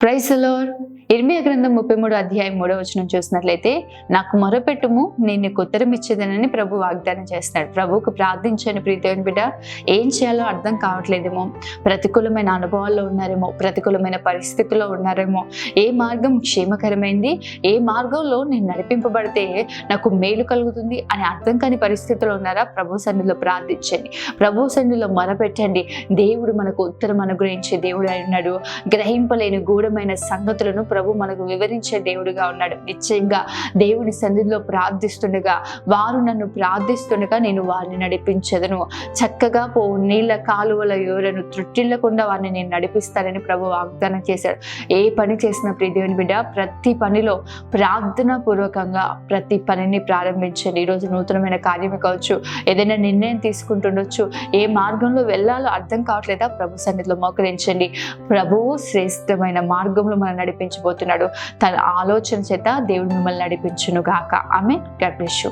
Praise the lord. ఇర్మీయా గ్రంథం 33 అధ్యాయం 3వ వచనం చూసినట్లయితే, నాకు మొరపెట్టుము నేను నీకు ఉత్తరం ఇచ్చేదనని ప్రభు వాగ్దానం చేస్తున్నాడు. ప్రభువుకు ప్రార్థించని ప్రియమైన బిడ్డ, ఏం చేయాలో అర్థం కావట్లేదేమో, ప్రతికూలమైన అనుభవాల్లో ఉన్నారేమో, ప్రతికూలమైన పరిస్థితుల్లో ఉన్నారేమో, ఏ మార్గం క్షేమకరమైంది, ఏ మార్గంలో నేను నడిపింపబడితే నాకు మేలు కలుగుతుంది అని అర్థం కాని పరిస్థితుల్లో ఉన్నారా? ప్రభు సన్నిధిలో ప్రార్థించండి, ప్రభు సన్నిధిలో మొరపెట్టండి. దేవుడు మనకు ఉత్తరం అనుగ్రహించే దేవుడు అయి ఉన్నాడు. గ్రహింపలేని గూఢమైన సంగతులను ప్రభు మనకు వివరించే దేవుడిగా ఉన్నాడు. నిశ్చయంగా దేవుని సన్నిధిలో ప్రార్థిస్తుండగా, వారు నన్ను ప్రార్థిస్తుండగా నేను వారిని నడిపించదను. చక్కగా పోవు నీళ్ళ కాలువల యోరను త్రుట్టిల్లకుండా వారిని నేను నడిపిస్తానని ప్రభు వాగ్దానం చేశాడు. ఏ పని చేసిన ప్రియ దేవుని బిడ్డ, ప్రతి పనిలో ప్రార్థనా పూర్వకంగా ప్రతి పనిని ప్రారంభించండి. ఈరోజు నూతనమైన కార్యమే కావచ్చు, ఏదైనా నిర్ణయం తీసుకుంటుండొచ్చు, ఏ మార్గంలో వెళ్ళాలో అర్థం కావట్లేదా? ప్రభు సన్నిధిలో మోకరించండి. ప్రభువు శ్రేష్టమైన మార్గంలో మనం నడిపించబోతున్నాడు. తన ఆలోచన చేత దేవుడు మిమ్మల్ని నడిపించును గాక. ఆమేన్. God bless you.